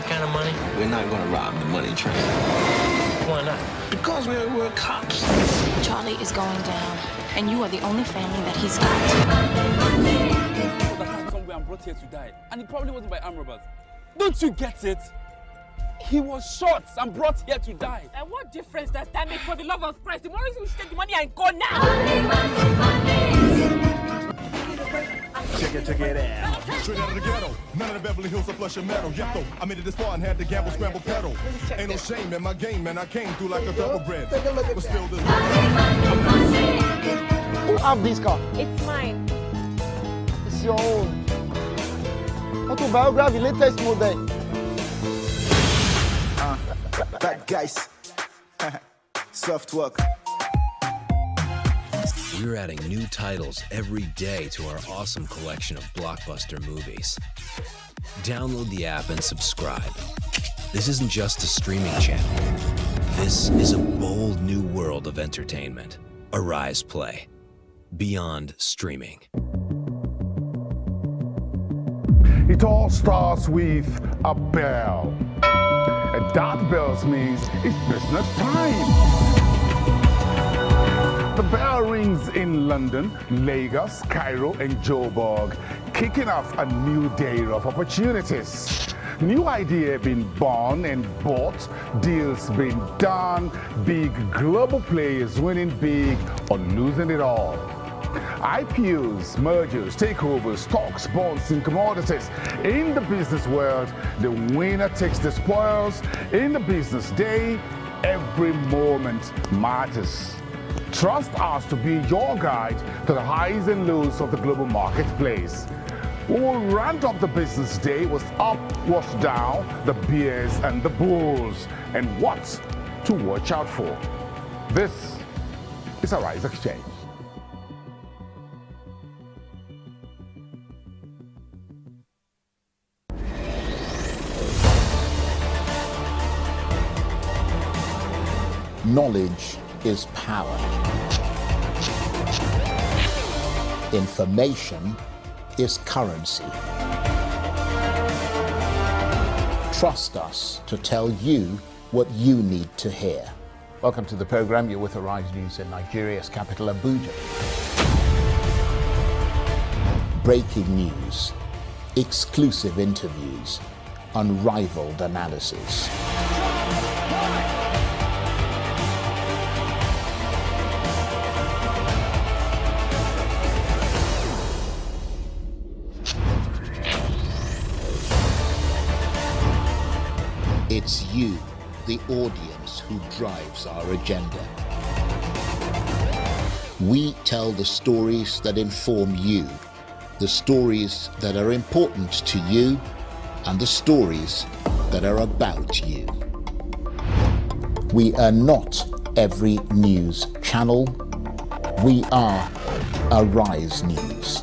that kind of money? We're not going to rob the money train. Why not? Because we're cops. Charlie is going down, and you are the only family that he's got. He was attacked somewhere and brought here to die. And it probably wasn't by armed robbers. Don't you get it? He was shot and brought here to die. And what difference does that make for the love of Christ? The more reason we should take the money and go now. Check it out. Straight out of the ghetto. None of the Beverly Hills are flush of metal. Yet I made it this far and had to gamble, scramble, pedal. Ain't no shame in my game, man. I came through like a thoroughbred. But still this. Who have this car? It's mine. It's your own. Autobiography, latest model. Bad guys. Soft work. We're adding new titles every day to our awesome collection of blockbuster movies. Download the app and subscribe. This isn't just a streaming channel. This is a bold new world of entertainment. Arise Play. Beyond streaming. It all starts with a bell. And that bell means it's business time. The bell rings in London, Lagos, Cairo, and Joburg, kicking off a new day of opportunities. New idea being born and bought, deals being done, big global players winning big or losing it all. IPOs, mergers, takeovers, stocks, bonds, and commodities. In the business world, the winner takes the spoils. In the business day, every moment matters. Trust us to be your guide to the highs and lows of the global marketplace. We will round up the business day with up, what's down, the bears and the bulls, and what to watch out for. This is Arise Exchange. Knowledge is power. Information is currency. Trust us to tell you what you need to hear. Welcome to the program. You're with Arise News in Nigeria's capital, Abuja. Breaking news, exclusive interviews, unrivaled analysis. It's you, the audience, who drives our agenda. We tell the stories that inform you, the stories that are important to you, and the stories that are about you. We are not every news channel. We are Arise News.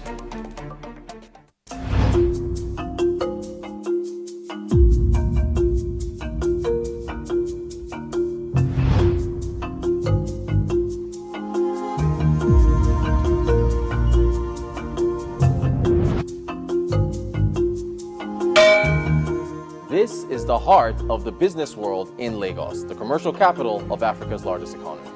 This is the heart of the business world in Lagos, the commercial capital of Africa's largest economy.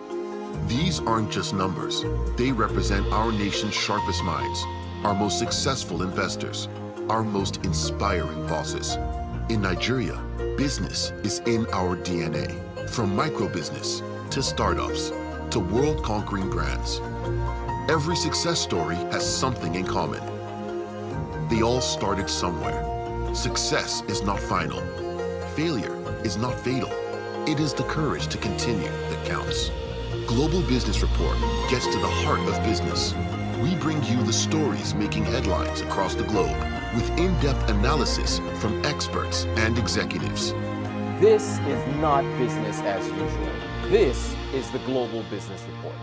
These aren't just numbers. They represent our nation's sharpest minds, our most successful investors, our most inspiring bosses. In Nigeria, business is in our DNA. From micro-business to startups to world-conquering brands. Every success story has something in common. They all started somewhere. Success is not final. Failure is not fatal. It is the courage to continue that counts. Global Business Report gets to the heart of business. We bring you the stories making headlines across the globe with in-depth analysis from experts and executives. This is not business as usual. This is the Global Business Report.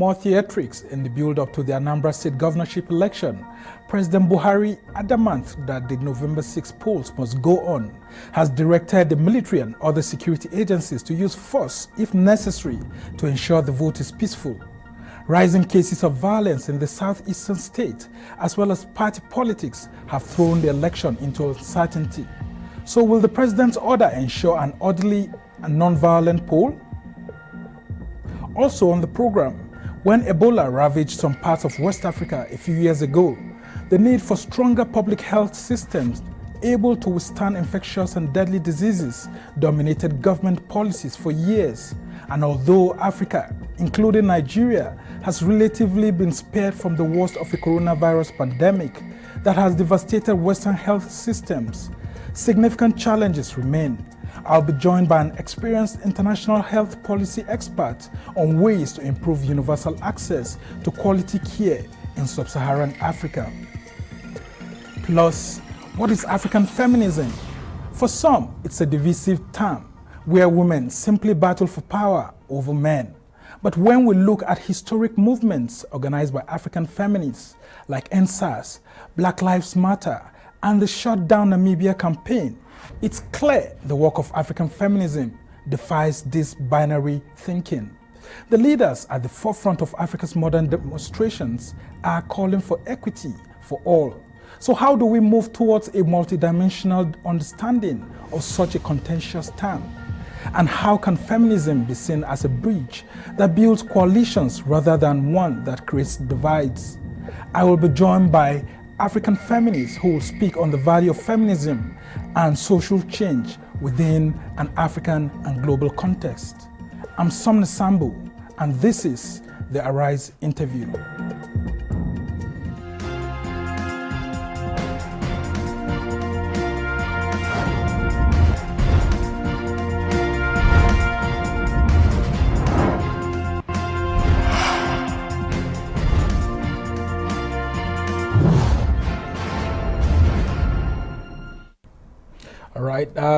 More theatrics in the build-up to the Anambra state governorship election. President Buhari, adamant that the November 6 polls must go on, has directed the military and other security agencies to use force, if necessary, to ensure the vote is peaceful. Rising cases of violence in the southeastern state, as well as party politics, have thrown the election into uncertainty. So will the president's order ensure an orderly and non-violent poll? Also on the program, when Ebola ravaged some parts of West Africa a few years ago, the need for stronger public health systems able to withstand infectious and deadly diseases dominated government policies for years. And although Africa, including Nigeria, has relatively been spared from the worst of the coronavirus pandemic that has devastated Western health systems, significant challenges remain. I'll be joined by an experienced international health policy expert on ways to improve universal access to quality care in sub-Saharan Africa. Plus, what is African feminism? For some, it's a divisive term where women simply battle for power over men. But when we look at historic movements organized by African feminists like NSAS, Black Lives Matter, and the Shut Down Namibia campaign, it's clear the work of African feminism defies this binary thinking. The leaders at the forefront of Africa's modern demonstrations are calling for equity for all. So how do we move towards a multidimensional understanding of such a contentious term? And how can feminism be seen as a bridge that builds coalitions rather than one that creates divides? I will be joined by African feminists who will speak on the value of feminism and social change within an African and global context. I'm Somni Sambu, and this is the Arise interview.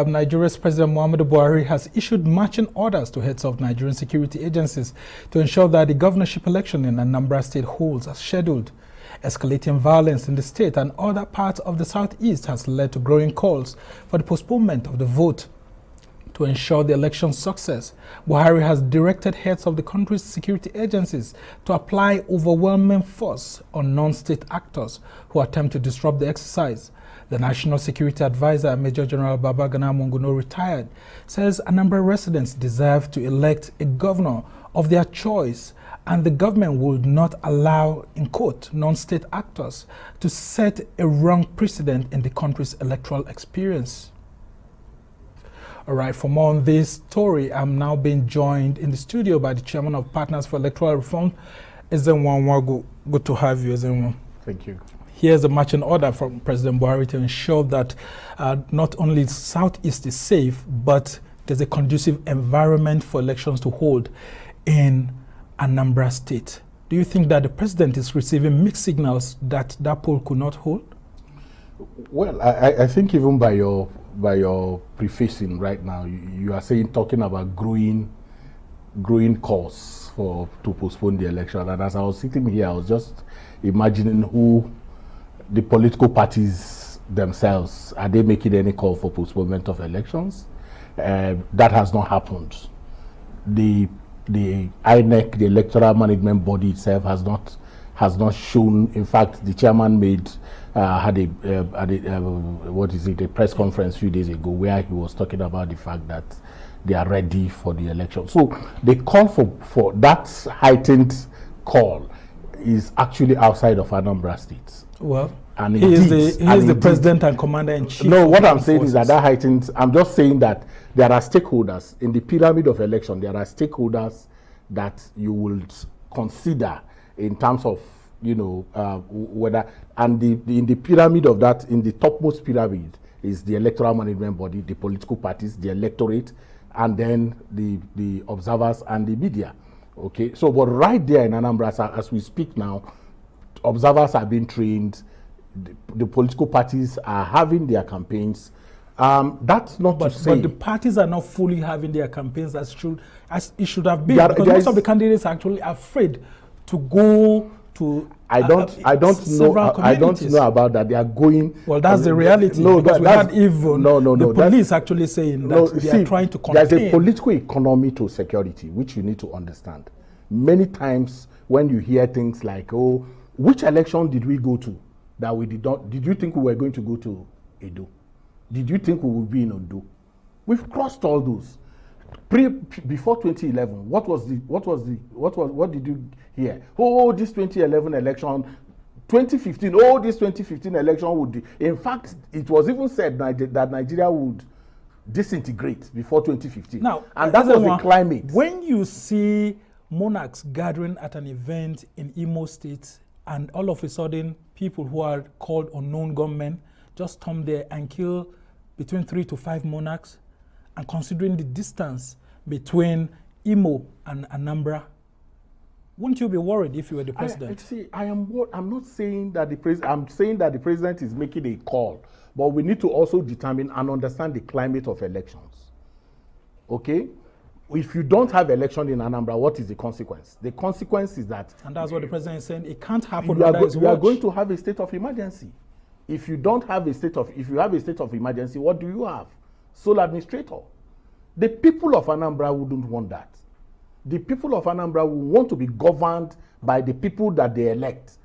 Nigeria's President Muhammadu Buhari has issued marching orders to heads of Nigerian security agencies to ensure that the governorship election in Anambra state holds as scheduled. Escalating violence in the state and other parts of the southeast has led to growing calls for the postponement of the vote. To ensure the election's success, Buhari has directed heads of the country's security agencies to apply overwhelming force on non-state actors who attempt to disrupt the exercise. The National Security Advisor, Major General Babagana Monguno, retired, says Anambra residents deserve to elect a governor of their choice, and the government would not allow, in quote, non-state actors to set a wrong precedent in the country's electoral experience. All right, for more on this story, I'm now being joined in the studio by the Chairman of Partners for Electoral Reform, Ezenwa Nwagu. Good to have you, Ezenwa. Thank you. Here's a marching order from President Buhari to ensure that not only Southeast is safe, but there's a conducive environment for elections to hold in Anambra State. Do you think that the president is receiving mixed signals that that poll could not hold? Well, I think even by your prefacing right now, you are talking about growing calls to postpone the election. And as I was sitting here, I was just imagining who the political parties themselves, are they making any call for postponement of elections? That has not happened. The INEC, the electoral management body itself, has not shown. In fact, the chairman had a press conference a few days ago where he was talking about the fact that they are ready for the election. So the call for that heightened call is actually outside of Anambra State. Well, and he is the president and commander-in-chief. No, what I'm saying is that heightened. I'm just saying that there are stakeholders in the pyramid of election. There are stakeholders that you would consider in terms of, whether, and in the pyramid of that, in the topmost pyramid is the electoral management body, the political parties, the electorate, and then the observers and the media. Okay, so but right there in Anambra, as we speak now, observers are being trained, the political parties are having their campaigns. That's not to say... But the parties are not fully having their campaigns as it should have been, because most of the candidates are actually afraid to go to I don't know about that. They are going. Well, that's the reality. No, because we had even the police actually saying that they are trying to contain. There's a political economy to security, which you need to understand. Many times when you hear things like, "Oh, which election did we go to that we did not? Did you think we were going to go to Edo? Did you think we would be in Ondo?" We've crossed all those. Before 2011, what did you hear? Oh, this 2011 election, 2015. Oh, this 2015 election would. In fact, it was even said that Nigeria would disintegrate before 2015. Now, and that was the climate. When you see monarchs gathering at an event in Imo State, and all of a sudden people who are called unknown gunmen just come there and kill between 3 to 5 monarchs, and considering the distance between Imo and Anambra, wouldn't you be worried if you were the president? I'm not saying that the president. I'm saying that the president is making a call, but we need to also determine and understand the climate of elections. Okay, if you don't have election in Anambra, what is the consequence? The consequence is that, and that's what the president is saying. It can't happen. We are going to have a state of emergency. If you don't have a state of, if you have a state of emergency, what do you have? Sole administrator. The people of Anambra wouldn't want that. The people of Anambra will want to be governed by the people that they elect.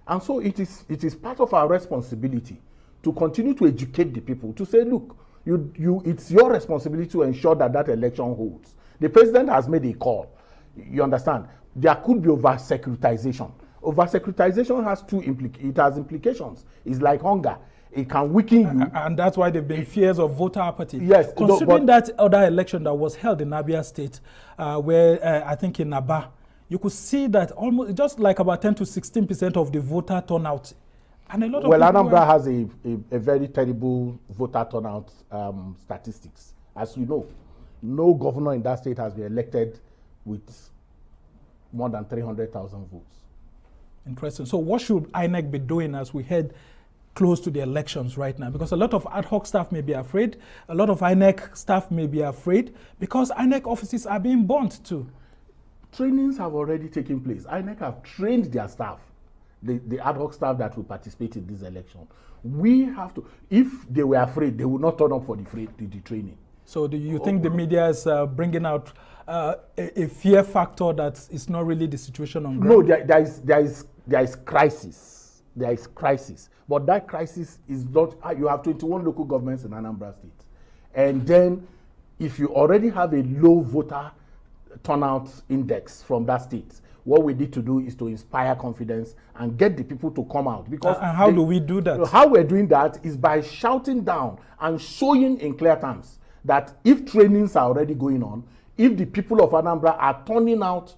And so it is part of our responsibility to continue to educate the people, to say, look, it's your responsibility to ensure that that election holds. The president has made a call. You understand? There could be over-securitization. Over-securitization has implications. It's like hunger. It can weaken you. And that's why there have been fears of voter apathy. Yes. Considering that other election that was held in Abia State, where I think in Aba, you could see that almost just like about 10 to 16% of the voter turnout. And a lot of Anambra has a very terrible voter turnout statistics. As you know, no governor in that state has been elected with more than 300,000 votes. Interesting. So what should INEC be doing as we head close to the elections right now? Because a lot of ad hoc staff may be afraid. A lot of INEC staff may be afraid because INEC offices are being burnt too. Trainings have already taken place. INEC have trained their staff, the ad hoc staff that will participate in this election. We have to, if they were afraid, they would not turn up for the training. So do you think the media is bringing out a fear factor that is not really the situation on ground? No, there is crisis. There is crisis. But that crisis is not, you have 21 local governments in Anambra State. And then if you already have a low voter turnout index from that state, what we need to do is to inspire confidence and get the people to come out. Because and how do we do that? How we're doing that is by shouting down and showing in clear terms that if trainings are already going on, if the people of Anambra are turning out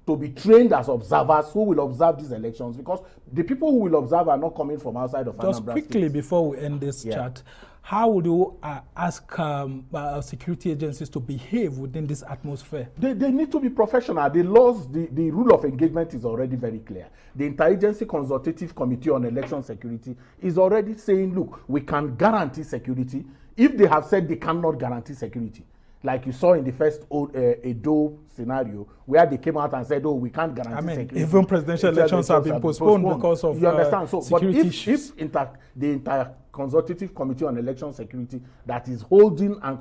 to be trained as observers who will observe these elections, because the people who will observe are not coming from outside of Anambra. Just quickly State. Before we end this chat, how would you ask security agencies to behave within this atmosphere? They need to be professional. The laws, the rule of engagement is already very clear. The Interagency Consultative Committee on Election Security is already saying, look, we can guarantee security. If they have said they cannot guarantee security, like you saw in the first Edo scenario, where they came out and said, "Oh, we can't guarantee security." Even presidential elections have been postponed because of you understand. So, security but issues. If the entire Consultative Committee on Election Security that is holding and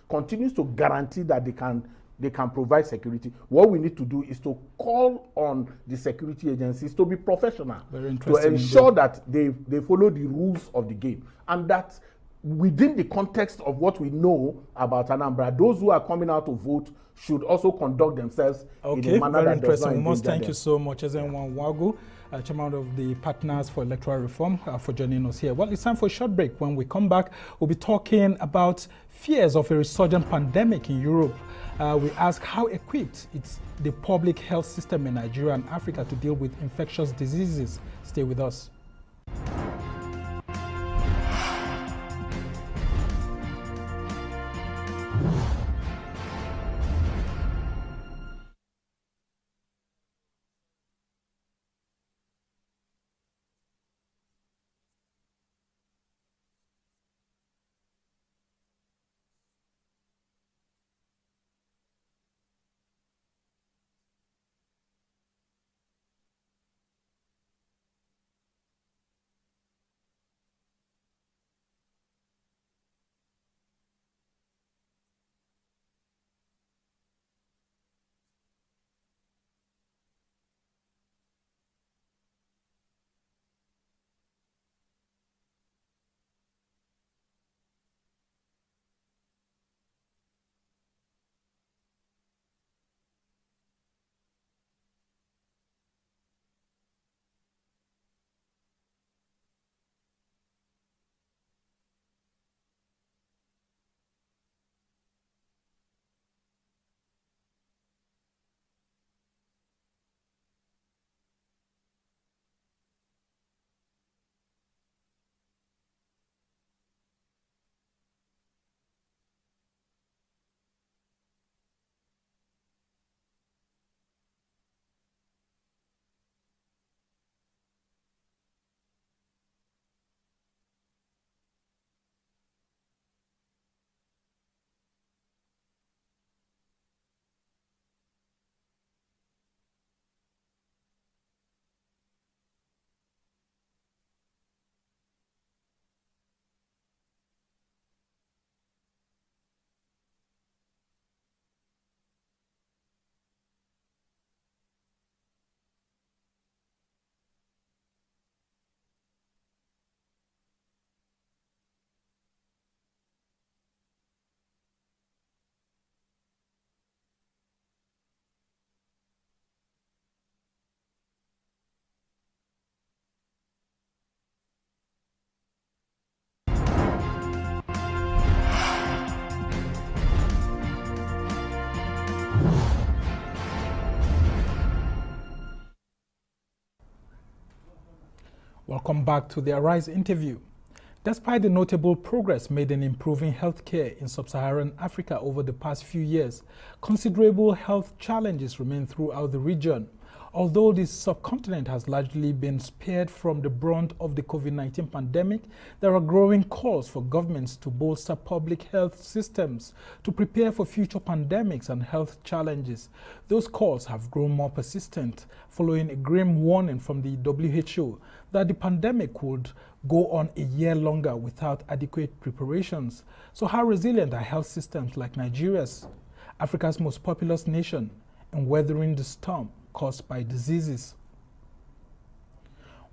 continues to guarantee that they can provide security, what we need to do is to call on the security agencies to be professional, to ensure that they follow the rules of the game, and that within the context of what we know about Anambra, those who are coming out to vote should also conduct themselves in a manner that does not endanger them. Thank you so much, Ezenwa Wagu, Chairman of the Partners for Electoral Reform, for joining us here. Well, it's time for a short break. When we come back, we'll be talking about fears of a resurgent pandemic in Europe. We ask how equipped is the public health system in Nigeria and Africa to deal with infectious diseases. Stay with us. Welcome back to the Arise interview. Despite the notable progress made in improving healthcare in sub-Saharan Africa over the past few years, considerable health challenges remain throughout the region. Although this subcontinent has largely been spared from the brunt of the COVID-19 pandemic, there are growing calls for governments to bolster public health systems to prepare for future pandemics and health challenges. Those calls have grown more persistent following a grim warning from the WHO that the pandemic could go on a year longer without adequate preparations. So how resilient are health systems like Nigeria's, Africa's most populous nation, in weathering the storm caused by diseases?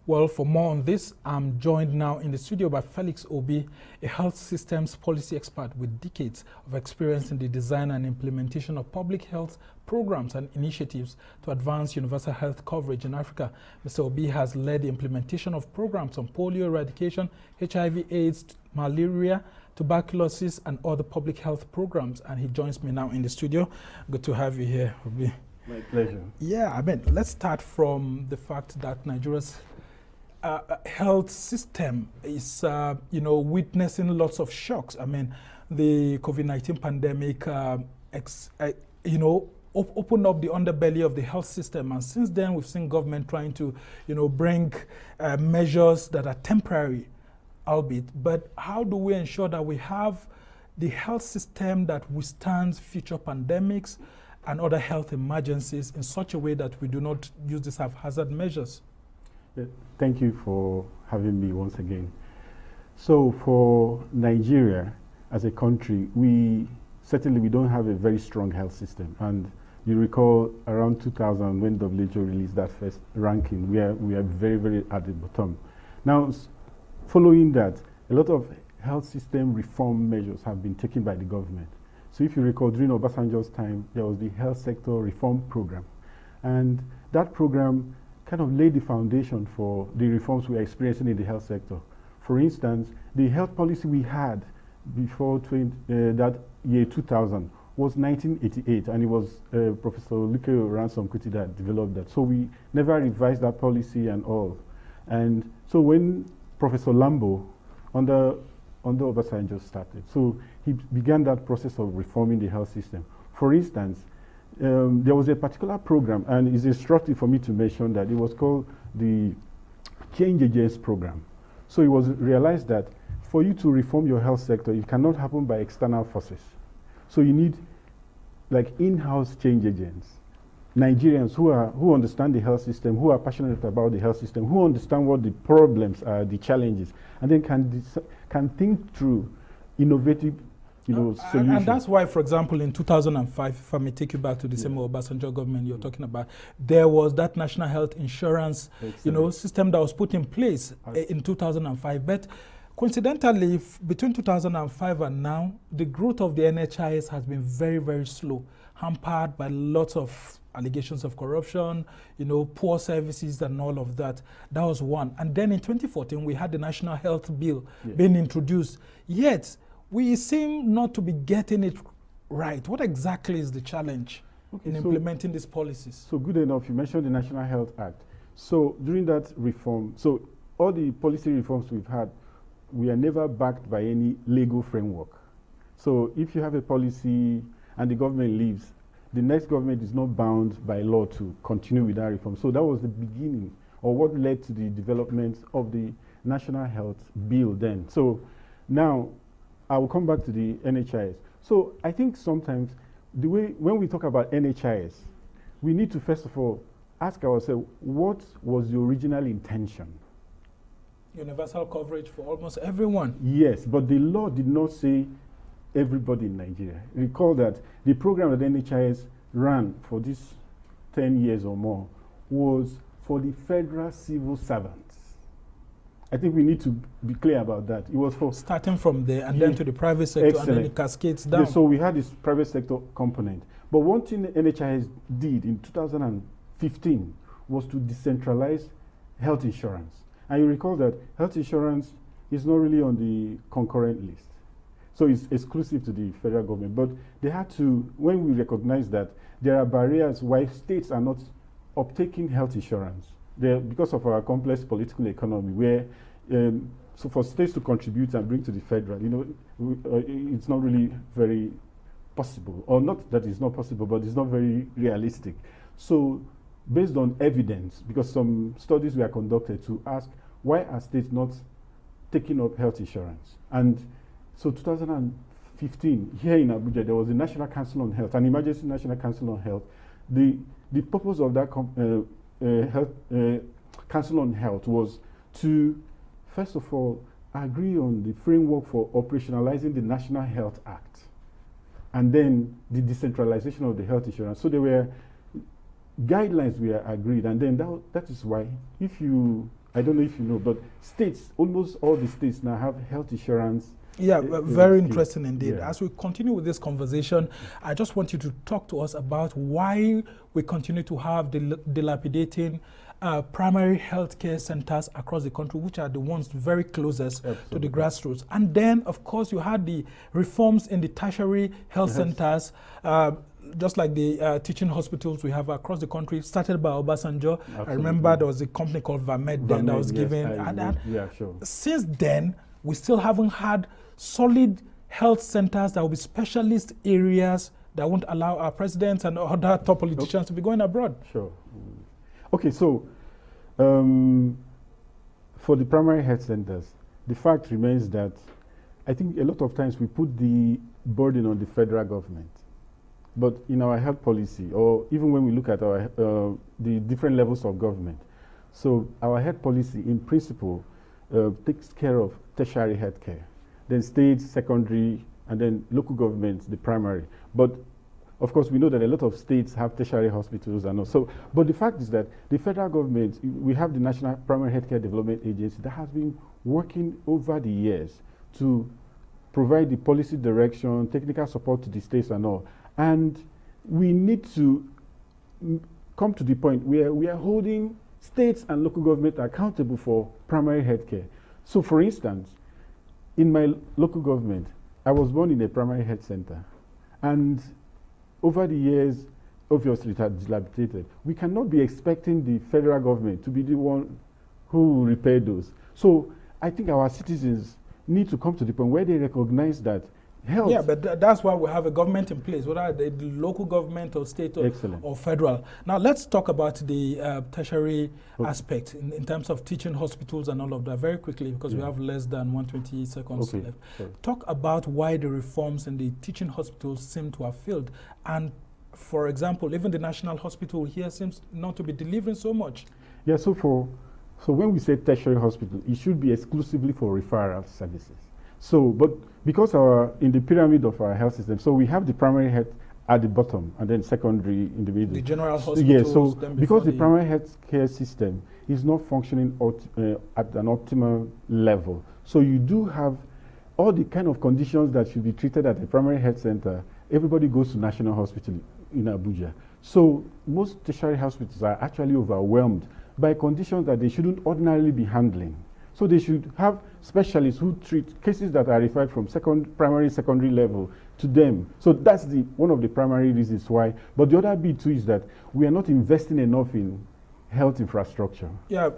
Well, for more on this, I'm joined now in the studio by Felix Obi, a health systems policy expert with decades of experience in the design and implementation of public health programs and initiatives to advance universal health coverage in Africa. Mr. Obi has led the implementation of programs on polio eradication, HIV, AIDS, malaria, tuberculosis, and other public health programs, and he joins me now in the studio. Good to have you here, Obi. My pleasure. Yeah, I mean, let's start from the fact that Nigeria's health system is, witnessing lots of shocks. I mean, the COVID-19 pandemic, opened up the underbelly of the health system, and since then we've seen government trying to, bring measures that are temporary, albeit. But how do we ensure that we have the health system that withstands future pandemics and other health emergencies in such a way that we do not use these haphazard measures? Yeah, thank you for having me once again. So for Nigeria as a country, we don't have a very strong health system. And you recall around 2000 when WHO released that first ranking, we are very, very at the bottom. Now, following that, a lot of health system reform measures have been taken by the government. So if you recall, during Obasanjo's time, there was the health sector reform program. And that program kind of laid the foundation for the reforms we're experiencing in the health sector. For instance, the health policy we had before that year 2000 was 1988, and it was Professor Luke Ransom Kuti that developed that. So we never revised that policy and all. And so when Professor Lambo under Obasanjo started, so he began that process of reforming the health system. For instance, there was a particular program, and it's instructive for me to mention that it was called the Change Agents Program. So it was realized that for you to reform your health sector, it cannot happen by external forces. So you need like in-house change agents, Nigerians who understand the health system, who are passionate about the health system, who understand what the problems are, the challenges, and then can think through innovative solutions. And that's why, for example, in 2005, if I may take you back to the same Obasanjo government you're talking about, there was that national health insurance system that was put in place in 2005. But coincidentally, between 2005 and now, the growth of the NHIS has been very, very slow, hampered by lots of allegations of corruption, poor services and all of that. That was one. And then in 2014, we had the National Health Bill being introduced. Yet, we seem not to be getting it right. What exactly is the challenge in implementing these policies? So good enough, you mentioned the National Health Act. So during that reform, so all the policy reforms we've had, we are never backed by any legal framework. So if you have a policy and the government leaves, the next government is not bound by law to continue with that reform. So that was the beginning, or what led to the development of the National Health Bill then. So now, I will come back to the NHIS. So I think sometimes when we talk about NHIS, we need to first of all ask ourselves, what was the original intention? Universal coverage for almost everyone. Yes, but the law did not say everybody in Nigeria. Recall that the program that NHIS ran for these 10 years or more was for the federal civil servants. I think we need to be clear about that. It was for starting from there and then to the private sector, and then it cascades down. Yeah, so we had this private sector component. But one thing the NHIS did in 2015 was to decentralize health insurance. And you recall that health insurance is not really on the concurrent list. So it's exclusive to the federal government. But they had to, when we recognize that there are barriers why states are not uptaking health insurance, because of our complex political economy, where so for states to contribute and bring to the federal, it's not really very possible, or not that it's not possible, but it's not very realistic. So based on evidence, because some studies were conducted to ask why are states not taking up health insurance. And so 2015, here in Abuja, there was the National Council on Health, an emergency National Council on Health. The purpose of that Council on Health was to, first of all, agree on the framework for operationalizing the National Health Act, and then the decentralization of the health insurance. So there were guidelines were agreed, and then that is why, I don't know if you know, but states, almost all the states now have health insurance. Yeah, very interesting indeed. Yeah. As we continue with this conversation, I just want you to talk to us about why we continue to have dilapidating primary health care centers across the country, which are the ones very closest to the grassroots. And then, of course, you had the reforms in the tertiary health centers, just like the teaching hospitals we have across the country, started by Obasanjo. I remember there was a company called Vamed then that was given. Yeah, sure. Since then, we still haven't had solid health centers that will be specialist areas that won't allow our presidents and other top politicians to be going abroad. Sure. Okay, so for the primary health centers, the fact remains that I think a lot of times we put the burden on the federal government. But in our health policy, or even when we look at our the different levels of government, so our health policy in principle takes care of tertiary health care, then state, secondary, and then local governments, the primary. But of course, we know that a lot of states have tertiary hospitals and all. So, but the fact is that the federal government, we have the National Primary Healthcare Development Agency that has been working over the years to provide the policy direction, technical support to the states and all. And we need to come to the point where we are holding states and local government accountable for primary health care. So for instance, in my local government, I was born in a primary health center. And over the years, obviously it had dilapidated. We cannot be expecting the federal government to be the one who will repair those. So I think our citizens need to come to the point where they recognize that health. Yeah, but that's why we have a government in place, whether the local government or state or federal. Now let's talk about the tertiary aspect in terms of teaching hospitals and all of that very quickly, because we have less than 120 seconds left. Sorry. Talk about why the reforms in the teaching hospitals seem to have failed. And for example, even the National Hospital here seems not to be delivering so much. Yeah, so when we say tertiary hospital, it should be exclusively for referral services. So, but because in the pyramid of our health system, so we have the primary health at the bottom and then secondary in the middle. The general hospitals. Yeah, so because the primary health care system is not functioning at an optimal level, so you do have all the kind of conditions that should be treated at the primary health center. Everybody goes to National Hospital in Abuja. So most tertiary hospitals are actually overwhelmed by conditions that they shouldn't ordinarily be handling. So they should have specialists who treat cases that are referred from primary, secondary level to them. So that's one of the primary reasons why. But the other bit too is that we are not investing enough in health infrastructure. Yeah,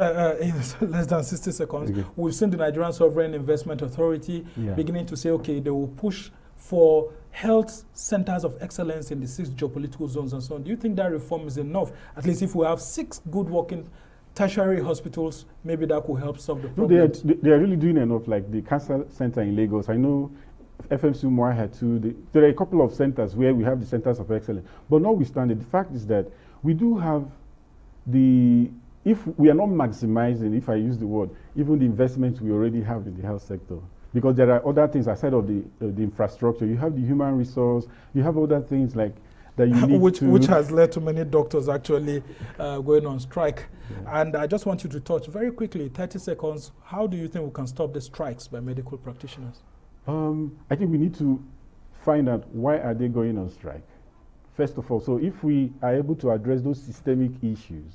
in less than 60 seconds. Okay. We've seen the Nigerian Sovereign Investment Authority beginning to say, okay, they will push for health centers of excellence in the 6 geopolitical zones and so on. Do you think that reform is enough? At least if we have 6 good working tertiary hospitals, maybe that could help solve the problem. No, they are really doing enough, like the Cancer Center in Lagos. I know FMC Umwa had too. There are a couple of centers where we have the centers of excellence. But notwithstanding, the fact is that we do have if we are not maximizing, if I use the word, even the investments we already have in the health sector. Because there are other things aside of the infrastructure. You have the human resource, you have other things like that you need which has led to many doctors actually going on strike. Yeah. And I just want you to touch very quickly, 30 seconds, how do you think we can stop the strikes by medical practitioners? I think we need to find out why are they going on strike, first of all. So if we are able to address those systemic issues,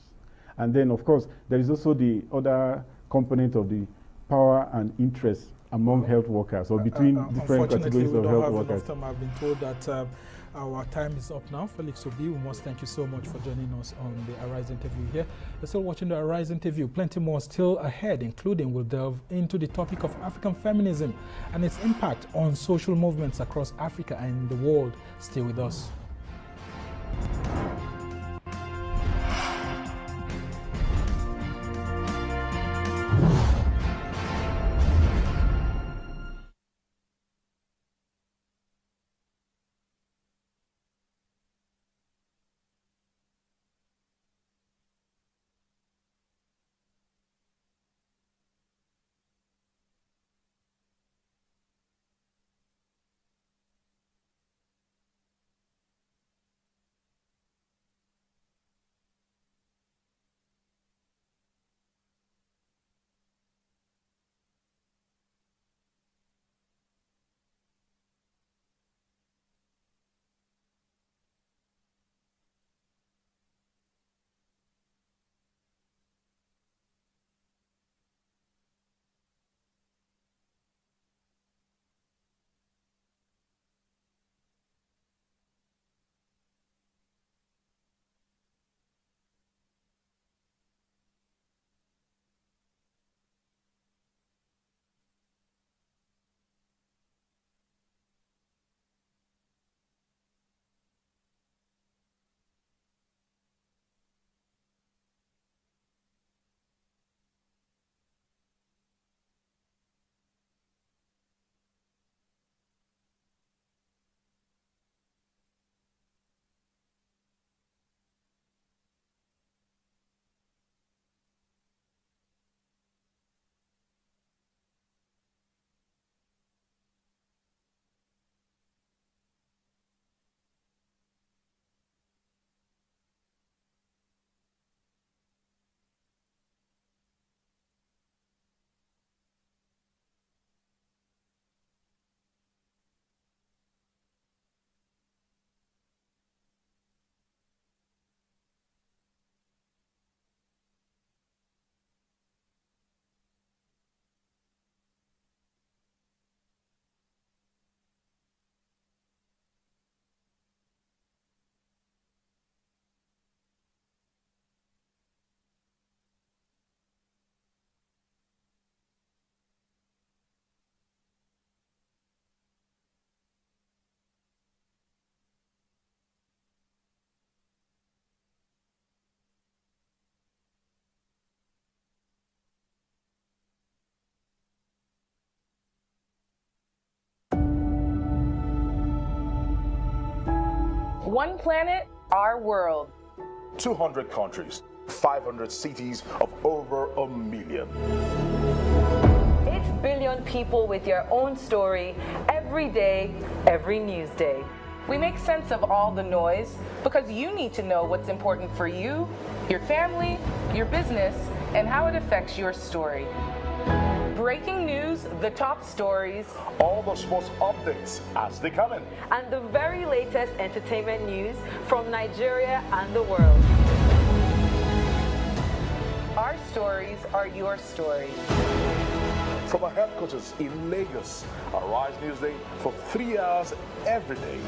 and then of course there is also the other component of the power and interest among health workers or between different categories of health workers. Unfortunately, we don't have enough time. I've been told that our time is up now. Felix Obi, we must thank you so much for joining us on the Arise interview here. You're still watching the Arise interview. Plenty more still ahead, including we'll delve into the topic of African feminism and its impact on social movements across Africa and the world. Stay with us. One planet, our world. 200 countries, 500 cities of over 1 million. 8 billion people with your own story every day, every news day. We make sense of all the noise because you need to know what's important for you, your family, your business, and how it affects your story. Breaking news, the top stories, all the sports updates as they come in, and the very latest entertainment news from Nigeria and the world. Our stories are your story. From our headquarters in Lagos, Arise Newsday for 3 hours every day.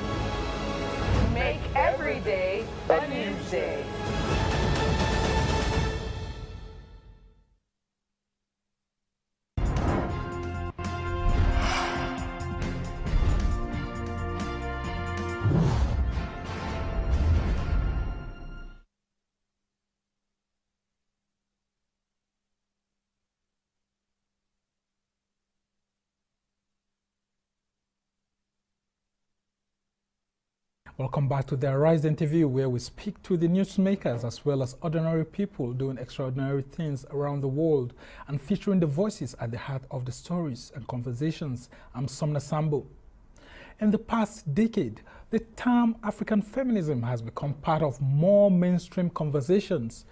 Make every day a news day. Welcome back to the Arise interview, where we speak to the newsmakers as well as ordinary people doing extraordinary things around the world and featuring the voices at the heart of the stories and conversations. I'm Somna Sambo. In the past decade, the term African feminism has become part of more mainstream conversations.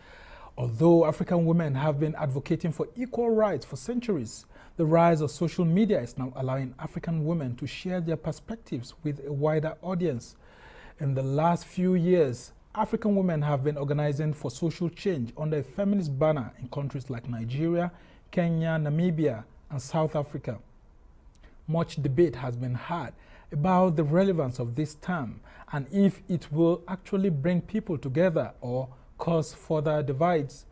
Although African women have been advocating for equal rights for centuries, the rise of social media is now allowing African women to share their perspectives with a wider audience. In the last few years, African women have been organizing for social change under a feminist banner in countries like Nigeria, Kenya, Namibia, and South Africa. much debate has been had about the relevance of this term and if it will actually bring people together or cause further divides.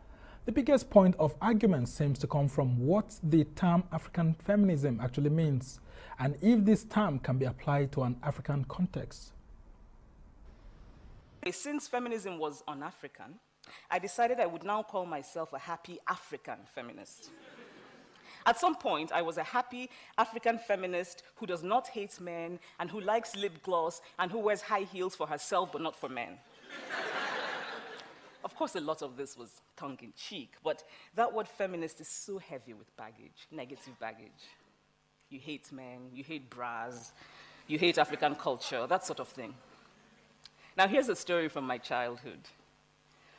The biggest point of argument seems to come from what the term African feminism actually means, and if this term can be applied to an African context. Since feminism was un-African, I decided I would now call myself a happy African feminist. At some point, I was a happy African feminist who does not hate men and who likes lip gloss and who wears high heels for herself but not for men. Of course, a lot of this was tongue-in-cheek, but that word feminist is so heavy with baggage, negative baggage. You hate men, you hate bras, you hate African culture, that sort of thing. Now, here's a story from my childhood.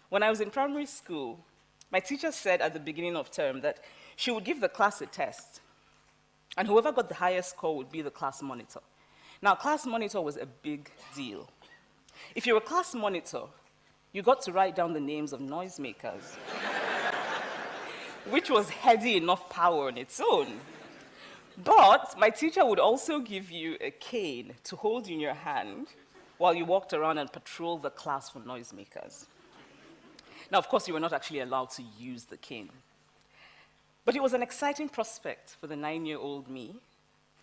When I was in primary school, my teacher said at the beginning of term that she would give the class a test, and whoever got the highest score would be the class monitor. Now, class monitor was a big deal. If you were a class monitor, you got to write down the names of noisemakers, which was heady enough power on its own. But my teacher would also give you a cane to hold in your hand while you walked around and patrolled the class for noisemakers. Now, of course, you were not actually allowed to use the cane. But it was an exciting prospect for the 9-year-old me.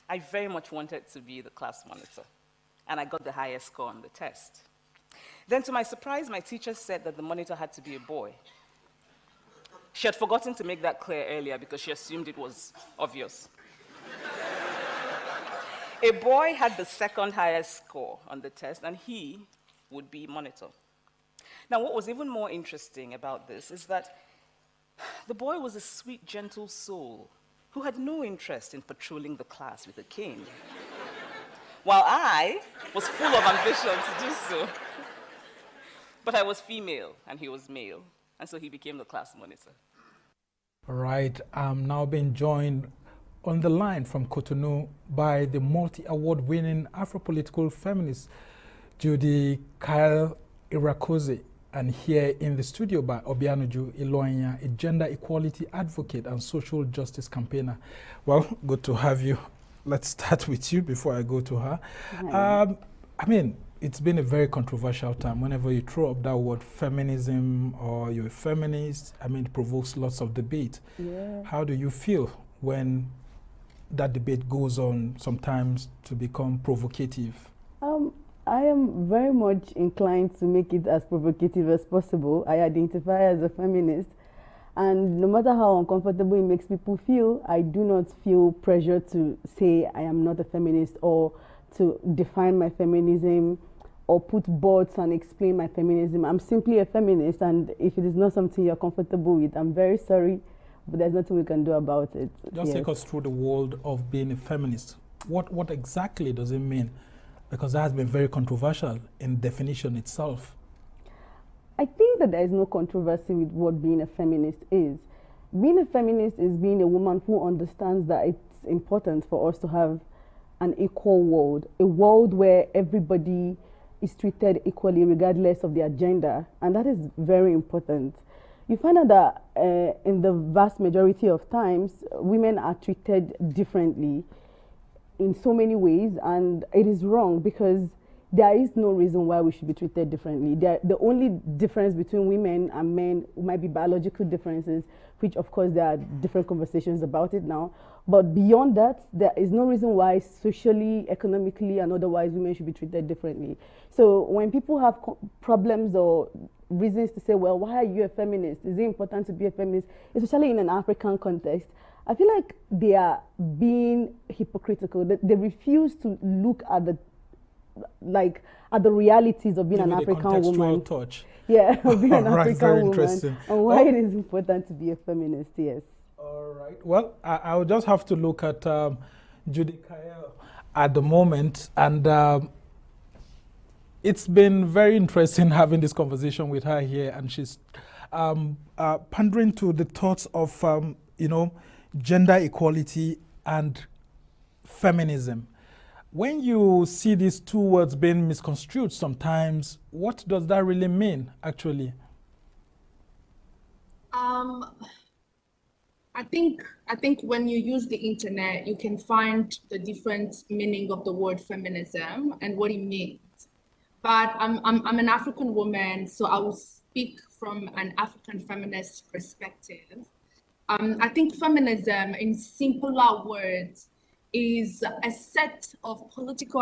I very much wanted to be the class monitor, and I got the highest score on the test. Then, to my surprise, my teacher said that the monitor had to be a boy. She had forgotten to make that clear earlier because she assumed it was obvious. A boy had the second highest score on the test, and he would be monitor. Now, what was even more interesting about this is that the boy was a sweet, gentle soul who had no interest in patrolling the class with a cane, while I was full of ambition to do so. But I was female, and he was male, and so he became the class monitor. All right, I'm now being joined on the line from Cotonou by the multi-award-winning Afro-political feminist Judy Kyle Irakoze, and here in the studio by Obianuju Iloanya, a gender equality advocate and social justice campaigner. Well, good to have you. Let's start with you before I go to her. I mean, it's been a very controversial time. Whenever you throw up that word feminism or you're a feminist, I mean, it provokes lots of debate. Yeah. How do you feel when that debate goes on sometimes to become provocative? I am very much inclined to make it as provocative as possible. I identify as a feminist, and no matter how uncomfortable it makes people feel, I do not feel pressure to say I am not a feminist or to define my feminism or put boards and explain my feminism. I'm simply a feminist, and if it is not something you're comfortable with, I'm very sorry, but there's nothing we can do about it. Just take us through the world of being a feminist. What exactly does it mean? Because that has been very controversial in definition itself. I think that there is no controversy with what being a feminist is. Being a feminist is being a woman who understands that it's important for us to have an equal world, a world where everybody is treated equally regardless of their gender, and that is very important. You find out that in the vast majority of times, women are treated differently in so many ways, and it is wrong because there is no reason why we should be treated differently. The only difference between women and men might be biological differences, which of course there are different conversations about it now. But beyond that, there is no reason why socially, economically, and otherwise women should be treated differently. So when people have problems or reasons to say, well, why are you a feminist? Is it important to be a feminist? Especially in an African context, I feel like they are being hypocritical. They refuse to look at the realities of being an African woman. Touch. Yeah, being an right, African woman, and why it is important to be a feminist. Yes. All right. Well, I will just have to look at Judy Kyle at the moment, and it's been very interesting having this conversation with her here, and she's pandering to the thoughts of gender equality and feminism. When you see these two words being misconstrued sometimes, what does that really mean, actually? I think when you use the internet, you can find the different meaning of the word feminism and what it means. But I'm an African woman, so I will speak from an African feminist perspective. I think feminism, in simpler words, is a set of political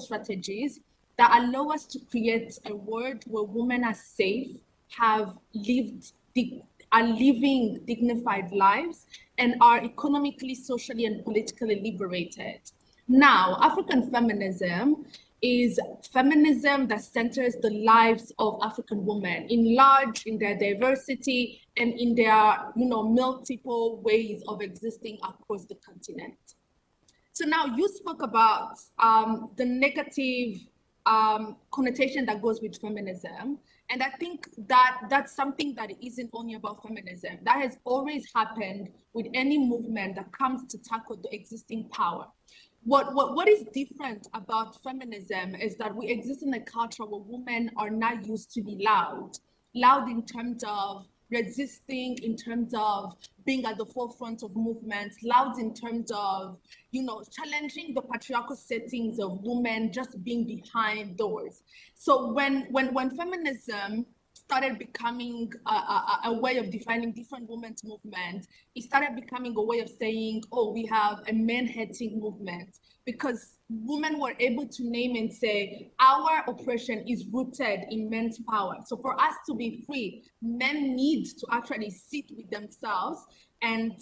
strategies that allow us to create a world where women are safe, are living dignified lives, and are economically, socially, and politically liberated. Now, African feminism is feminism that centers the lives of African women in their diversity and in their, multiple ways of existing across the continent. So now you spoke about the negative connotation that goes with feminism. And I think that that's something that isn't only about feminism. That has always happened with any movement that comes to tackle the existing power. What is different about feminism is that we exist in a culture where women are not used to be loud in terms of resisting, in terms of being at the forefront of movements, loud in terms of, challenging the patriarchal settings of women just being behind doors. So when feminism started becoming a way of defining different women's movements, it started becoming a way of saying, oh, we have a men-hating movement, because women were able to name and say, our oppression is rooted in men's power. So for us to be free, men need to actually sit with themselves and,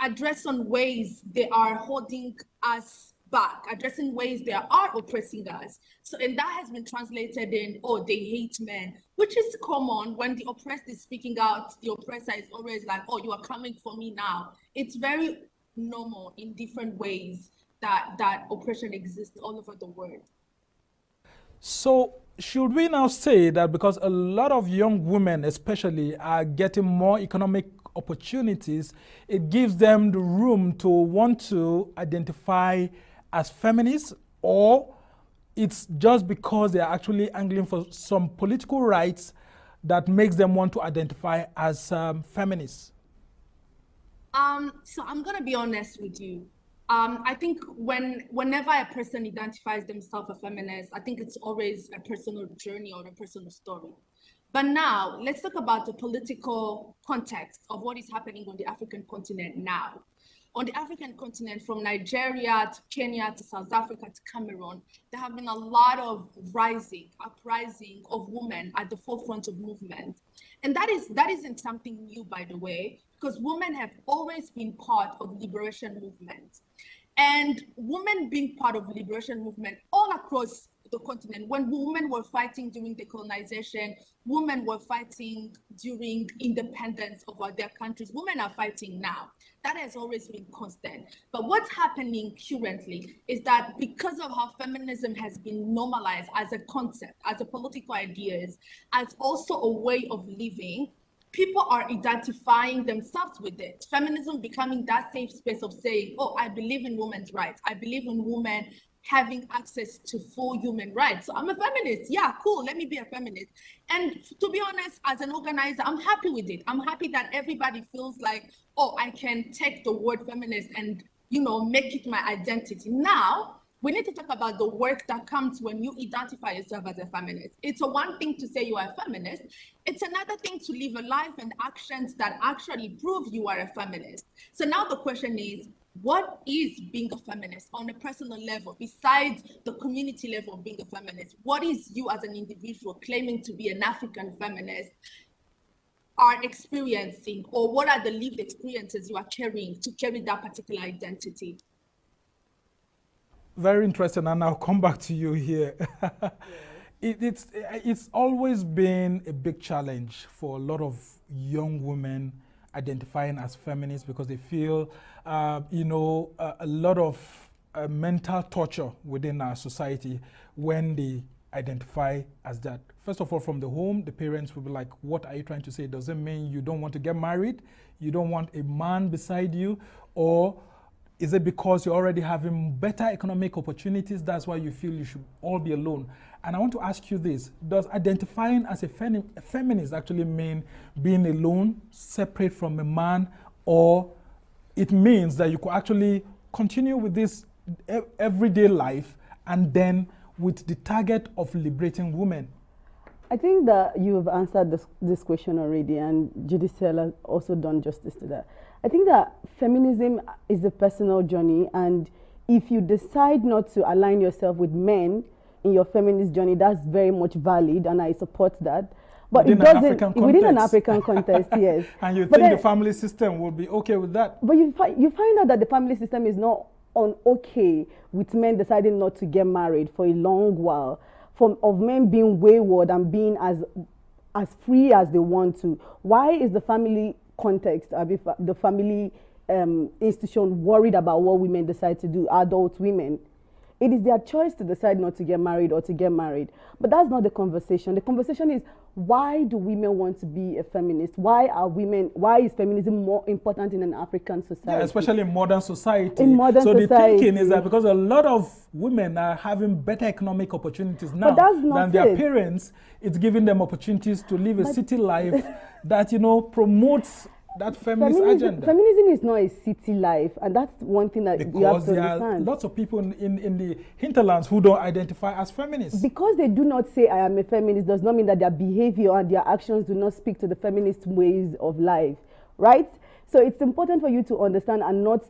address on ways they are holding us back, addressing ways they are oppressing us. So, and that has been translated in, oh, they hate men, which is common when the oppressed is speaking out. The oppressor is always like, oh, you are coming for me now. It's very normal in different ways that oppression exists all over the world. So should we now say that because a lot of young women especially are getting more economic opportunities, it gives them the room to want to identify as feminists, or it's just because they are actually angling for some political rights that makes them want to identify as feminists? So I'm gonna be honest with you. I think whenever a person identifies themselves a feminist, I think it's always a personal journey or a personal story. But now let's talk about the political context of what is happening on the African continent now. On the African continent, from Nigeria to Kenya to South Africa to Cameroon, there have been a lot of uprising of women at the forefront of movement. And that isn't something new, by the way, because women have always been part of liberation movements. And women being part of the liberation movement all across the continent, when women were fighting during decolonization, women were fighting during independence of their countries, women are fighting now. That has always been constant. But what's happening currently is that because of how feminism has been normalized as a concept, as a political idea, as also a way of living, people are identifying themselves with it. Feminism becoming that safe space of saying, oh, I believe in women's rights. I believe in women having access to full human rights. So I'm a feminist. Yeah, cool. Let me be a feminist. And to be honest, as an organizer, I'm happy with it. I'm happy that everybody feels like, oh, I can take the word feminist and, make it my identity. Now, we need to talk about the work that comes when you identify yourself as a feminist. It's one thing to say you are a feminist. It's another thing to live a life and actions that actually prove you are a feminist. So now the question is, what is being a feminist on a personal level, besides the community level of being a feminist? What is you as an individual claiming to be an African feminist are experiencing, or what are the lived experiences you are carrying to carry that particular identity? Very interesting, and I'll come back to you here. It's always been a big challenge for a lot of young women identifying as feminists because they feel, a lot of mental torture within our society when they identify as that. First of all, from the home, the parents will be like, what are you trying to say? Does it mean you don't want to get married? You don't want a man beside you? Or Is it because you're already having better economic opportunities? That's why you feel you should all be alone. And I want to ask you this. Does identifying as a feminist actually mean being alone, separate from a man, or it means that you could actually continue with this everyday life and then with the target of liberating women? I think that you've answered this question already, and Judicial has also done justice to that. I think that feminism is a personal journey, and if you decide not to align yourself with men in your feminist journey, that's very much valid, and I support that. But within it doesn't within an African African context, yes. And you But think then, the family system will be okay with that? But you find out that the family system is not okay with men deciding not to get married for a long while, of men being wayward and being as free as they want to. Why is the family context, the family institution worried about what women decide to do, adult women? It is their choice to decide not to get married or to get married. But that's not the conversation. The conversation is, why do women want to be a feminist? Why is feminism more important in an African society? Yeah, especially in modern society. In modern society. So the thinking is that because a lot of women are having better economic opportunities now than their parents, it's giving them opportunities to live a city life that, promotes that feminist agenda. Feminism is not a city life, and that's one thing that you have to understand. Because there are lots of people in the hinterlands who don't identify as feminists. Because they do not say I am a feminist does not mean that their behavior and their actions do not speak to the feminist ways of life, right? So it's important for you to understand and not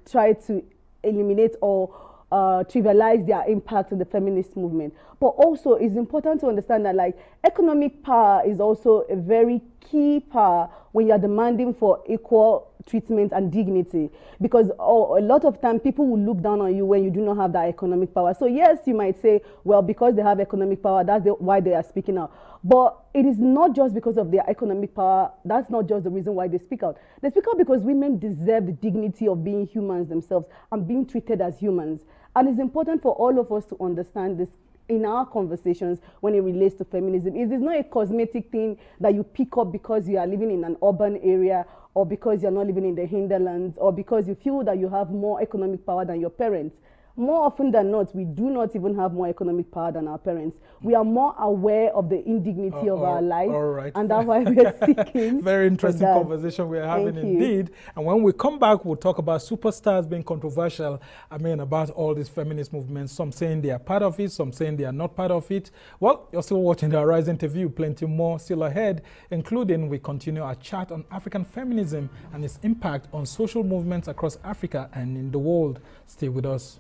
try to eliminate or trivialize their impact on the feminist movement. But also it's important to understand that economic power is also a very key power when you are demanding for equal treatment and dignity, because a lot of time people will look down on you when you do not have that economic power. So yes, you might say, well, because they have economic power, that's why they are speaking out. But it is not just because of their economic power. That's not just the reason why they speak out. They speak out because women deserve the dignity of being humans themselves and being treated as humans. And it's important for all of us to understand this in our conversations when it relates to feminism. It is not a cosmetic thing that you pick up because you are living in an urban area, or because you're not living in the hinterlands, or because you feel that you have more economic power than your parents. More often than not, we do not even have more economic power than our parents. We are more aware of the indignity of our life, and that's why we are seeking. Very interesting conversation we are having indeed. And when we come back, we'll talk about superstars being controversial. About all these feminist movements. Some saying they are part of it, some saying they are not part of it. Well, you're still watching the Arise interview. Plenty more still ahead, including we continue our chat on African feminism and its impact on social movements across Africa and in the world. Stay with us.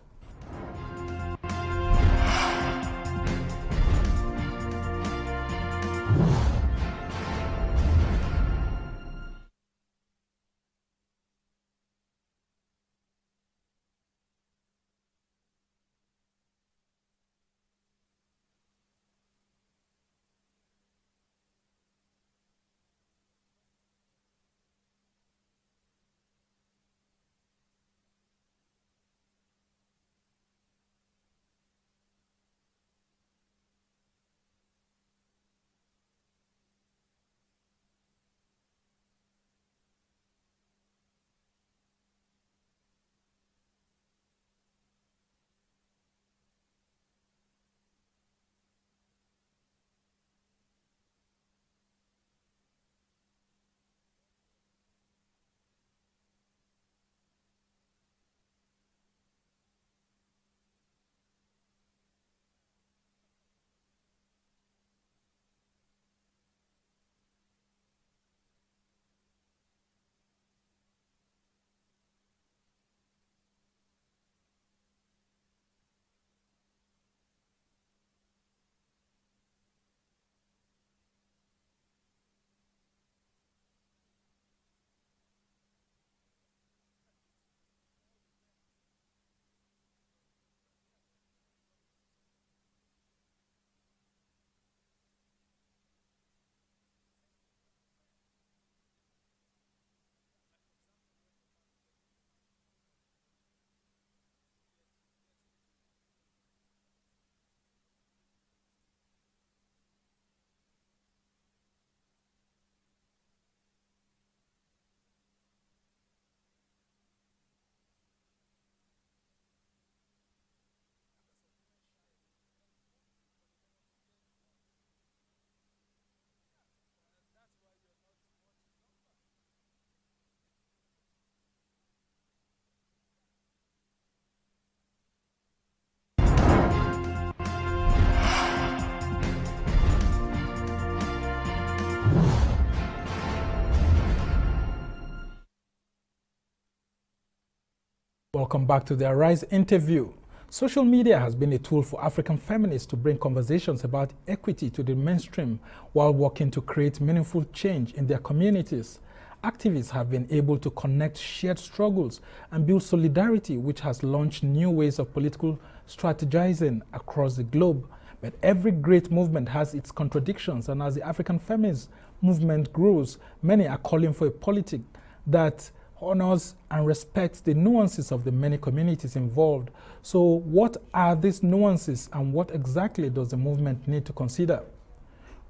Welcome back to the Arise interview. Social media has been a tool for African feminists to bring conversations about equity to the mainstream while working to create meaningful change in their communities. Activists have been able to connect shared struggles and build solidarity, which has launched new ways of political strategizing across the globe. But every great movement has its contradictions, and as the African feminist movement grows, many are calling for a politic that honors and respects the nuances of the many communities involved. So what are these nuances, and what exactly does the movement need to consider?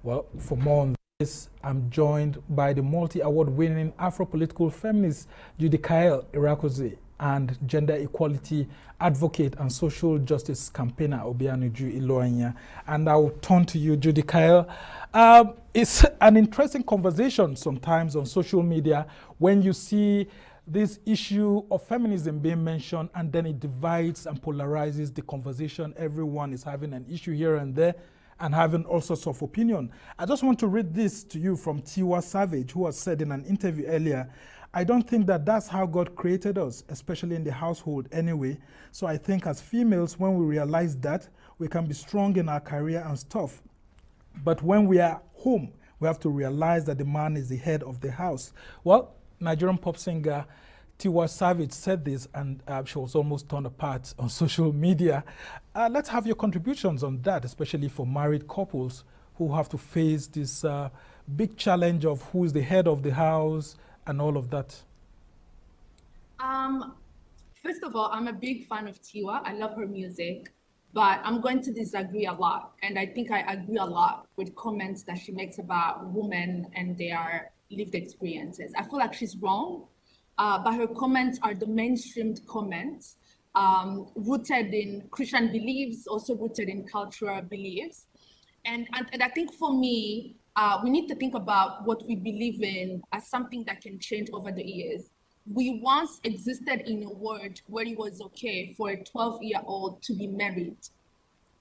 Well, for more on this, I'm joined by the multi-award-winning Afro-political feminist Judy Kyle Irakoze and gender equality advocate and social justice campaigner Obianuju Iloanya. And I will turn to you, Judy Kyle. It's an interesting conversation sometimes on social media when you see this issue of feminism being mentioned, and then it divides and polarizes the conversation. Everyone is having an issue here and there and having all sorts of opinion. I just want to read this to you from Tiwa Savage, who has said in an interview earlier, "I don't think that that's how God created us, especially in the household anyway. So I think as females, when we realize that, we can be strong in our career and stuff. But when we are home, we have to realize that the man is the head of the house." Well, Nigerian pop singer Tiwa Savage said this, and she was almost torn apart on social media. Let's have your contributions on that, especially for married couples who have to face this big challenge of who is the head of the house and all of that. First of all, I'm a big fan of Tiwa. I love her music, but I'm going to disagree a lot. And I think I agree a lot with comments that she makes about women and their lived experiences. I feel like she's wrong, but her comments are the mainstreamed comments, rooted in Christian beliefs, also rooted in cultural beliefs. And I think for me, we need to think about what we believe in as something that can change over the years. We once existed in a world where it was okay for a 12-year-old to be married.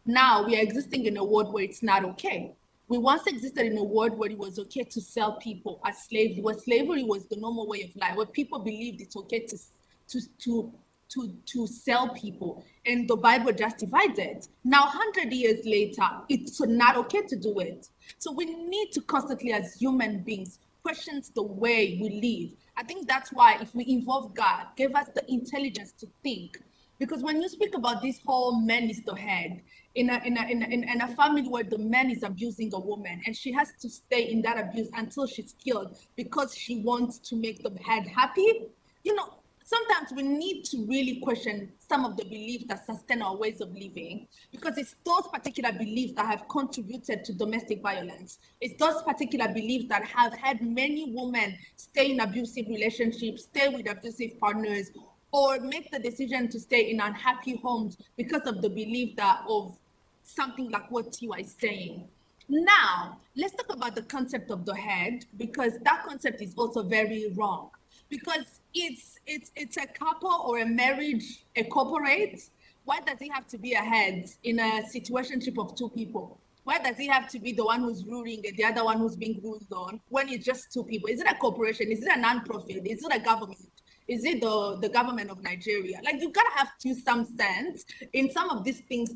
Now we are existing in a world where it's not okay. We once existed in a world where it was okay to sell people as slaves, where slavery was the normal way of life, where people believed it's okay to sell people, and the Bible justified it. Now, 100 years later, it's not okay to do it. So we need to constantly, as human beings, question the way we live. I think that's why if we involve God, give us the intelligence to think. Because when you speak about this whole man is the head, in a family where the man is abusing a woman and she has to stay in that abuse until she's killed because she wants to make the head happy, you know, sometimes we need to really question some of the beliefs that sustain our ways of living, because it's those particular beliefs that have contributed to domestic violence. It's those particular beliefs that have had many women stay in abusive relationships, stay with abusive partners, or make the decision to stay in unhappy homes because of the belief that of something like what Tiwa is saying. Now, let's talk about the concept of the head, because that concept is also very wrong. Because it's a couple or a marriage, a corporate. Why does it have to be a head in a situationship of two people? Why does it have to be the one who's ruling and the other one who's being ruled on when it's just two people? Is it a corporation? Is it a non-profit? Is it a government? Is it the government of Nigeria? Like, you gotta have to some sense in some of these things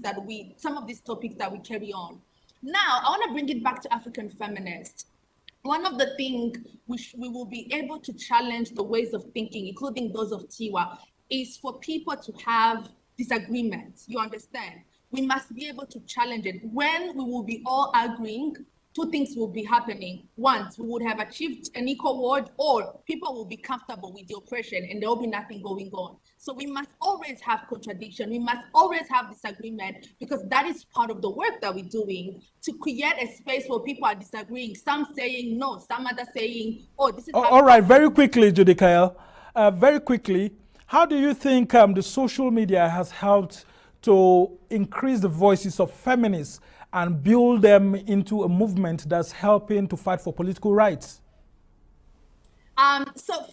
some of these topics that we carry on. Now, I wanna bring it back to African feminists. One of the things we will be able to challenge the ways of thinking, including those of Tiwa, is for people to have disagreements, you understand? We must be able to challenge it. When we will be all agreeing, two things will be happening. One, we would have achieved an equal world, or people will be comfortable with the oppression and there will be nothing going on. So we must always have contradiction. We must always have disagreement, because that is part of the work that we're doing, to create a space where people are disagreeing. Some saying no, some others saying, oh, this is all right, very quickly, Judy Kyle, very quickly, how do you think the social media has helped to increase the voices of feminists and build them into a movement that's helping to fight for political rights? So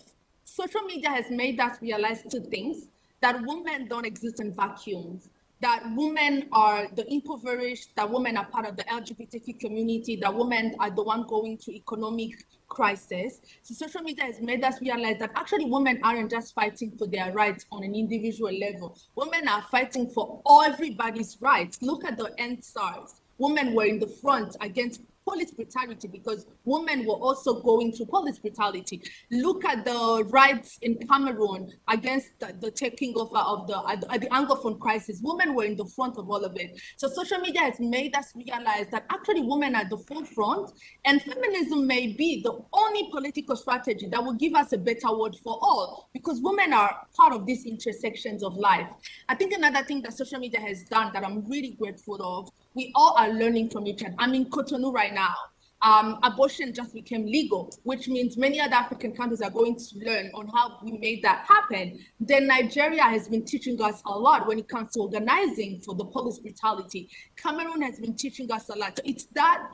social media has made us realize two things: that women don't exist in vacuums. that women are the impoverished, that women are part of the LGBTQ community, that women are the one going through economic crisis. So social media has made us realize that actually women aren't just fighting for their rights on an individual level. Women are fighting for everybody's rights. Look at the NSARS. Women were in the front against police brutality because women were also going through police brutality. Look at the riots in Cameroon against the taking over of the Anglophone crisis. Women were in the front of all of it. So social media has made us realize that actually women are at the forefront, and feminism may be the only political strategy that will give us a better world for all, because women are part of these intersections of life. I think another thing that social media has done that I'm really grateful of, we all are learning from each other. I'm in Cotonou right now. Abortion just became legal, which means many other African countries are going to learn on how we made that happen. Then Nigeria has been teaching us a lot when it comes to organizing for the police brutality. Cameroon has been teaching us a lot. So it's that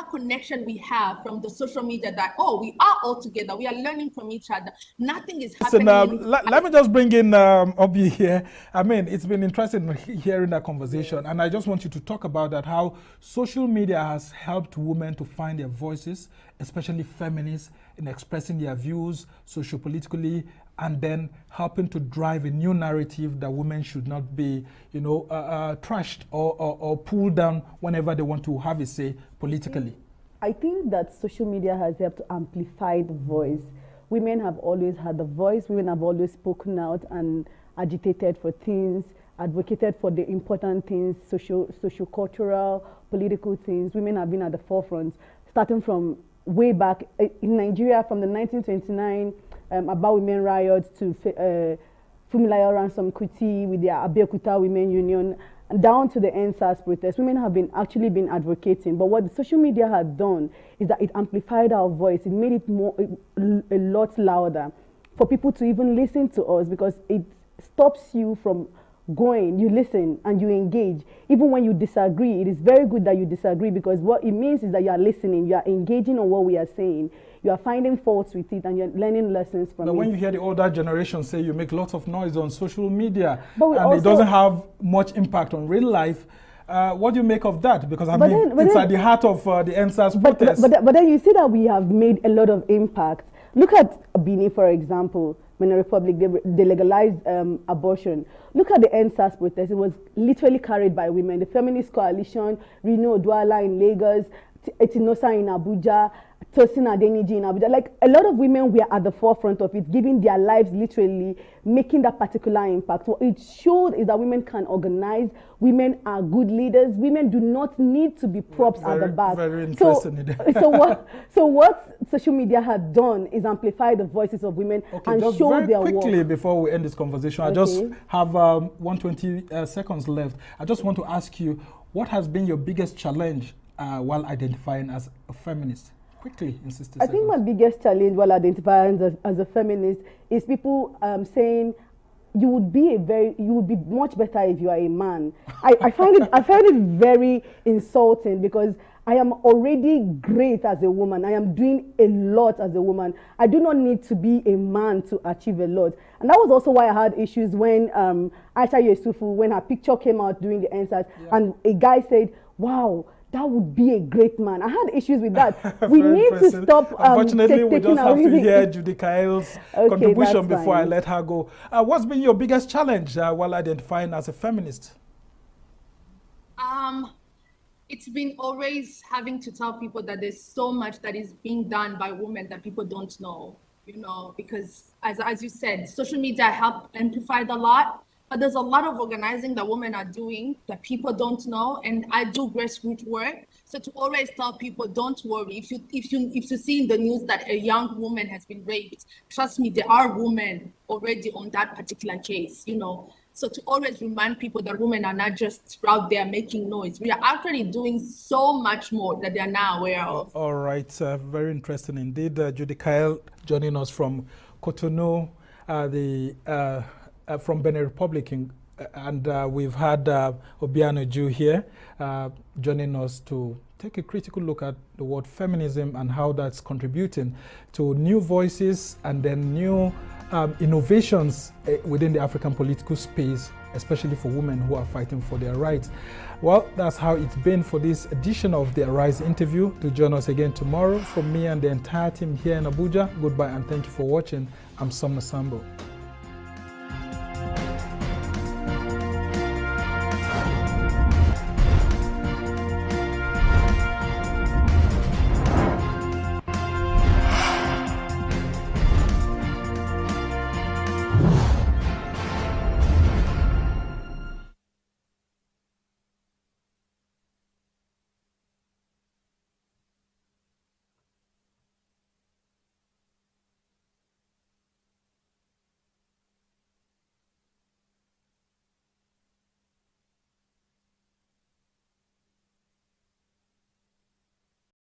connection we have from the social media that, oh, we are all together. We are learning from each other. Nothing is happening. Let me just bring in Obi here. I mean, it's been interesting hearing that conversation. And I just want you to talk about that, how social media has helped women to find their voices, especially feminists, in expressing their views socio-politically, and then helping to drive a new narrative that women should not be, trashed or pulled down whenever they want to have a say politically. I think that social media has helped to amplify the voice. Women have always had the voice. Women have always spoken out and agitated for things, advocated for the important things, socio-cultural, political things. Women have been at the forefront, starting from way back in Nigeria, from the 1929 about women riots to Fumilayo Ransom Kuti with the Abeokuta Women Union, and down to the NSAS protests. Women have actually been advocating, but what the social media had done is that it amplified our voice. It made it a lot louder for people to even listen to us, because it stops you from going. You listen and you engage. Even when you disagree, it is very good that you disagree, because what it means is that you are listening, you are engaging on what we are saying, you are finding faults with it, and you're learning lessons from it. But when you hear the older generation say you make lots of noise on social media and it doesn't have much impact on real life, what do you make of that? Because it's at the heart of the NSAS protest. But then you see that we have made a lot of impact. Look at Benin, for example. When the Republic, they legalized abortion. Look at the NSAS protest. It was literally carried by women. The Feminist Coalition, Rino Douala in Lagos, Etinosa in Abuja, Tosin Adeniji in Abuja. Like, a lot of women were at the forefront of it, giving their lives literally, making that particular impact. What it showed is that women can organize. Women are good leaders. Women do not need to be props at the back. Very interesting. So what social media had done is amplify the voices of women and show their work. Quickly, before we end this conversation, I just have 120 seconds left. I just want to ask you, what has been your biggest challenge while identifying as a feminist? Quickly, in 60 seconds. I think my biggest challenge while identifying as a feminist is people saying you would be much better if you are a man. I find it very insulting, because I am already great as a woman. I am doing a lot as a woman. I do not need to be a man to achieve a lot. And that was also why I had issues when Aisha Yusufu, when her picture came out during the NSAS, and a guy said, wow, that would be a great man. I had issues with that. We need to stop Unfortunately, we just have to hear Judy Kyle's contribution before I let her go. What's been your biggest challenge while identifying as a feminist? It's been always having to tell people that there's so much that is being done by women that people don't know, because as you said, social media helped amplify a lot. But there's a lot of organizing that women are doing that people don't know, and I do grassroots work. So to always tell people, don't worry. If you see in the news that a young woman has been raped, trust me, there are women already on that particular case. So to always remind people that women are not just out there making noise. We are actually doing so much more that they are now aware of. All right, very interesting indeed. Judy Kyle joining us from Cotonou, from Benin Republic, and we've had Obiano Ju here joining us to take a critical look at the word feminism and how that's contributing to new voices and then new innovations within the African political space especially for women who are fighting for their rights. Well, that's how it's been for this edition of the Arise interview. Do join us again tomorrow. From me and the entire team here in Abuja, goodbye and thank you for watching. I'm Summer Sambo.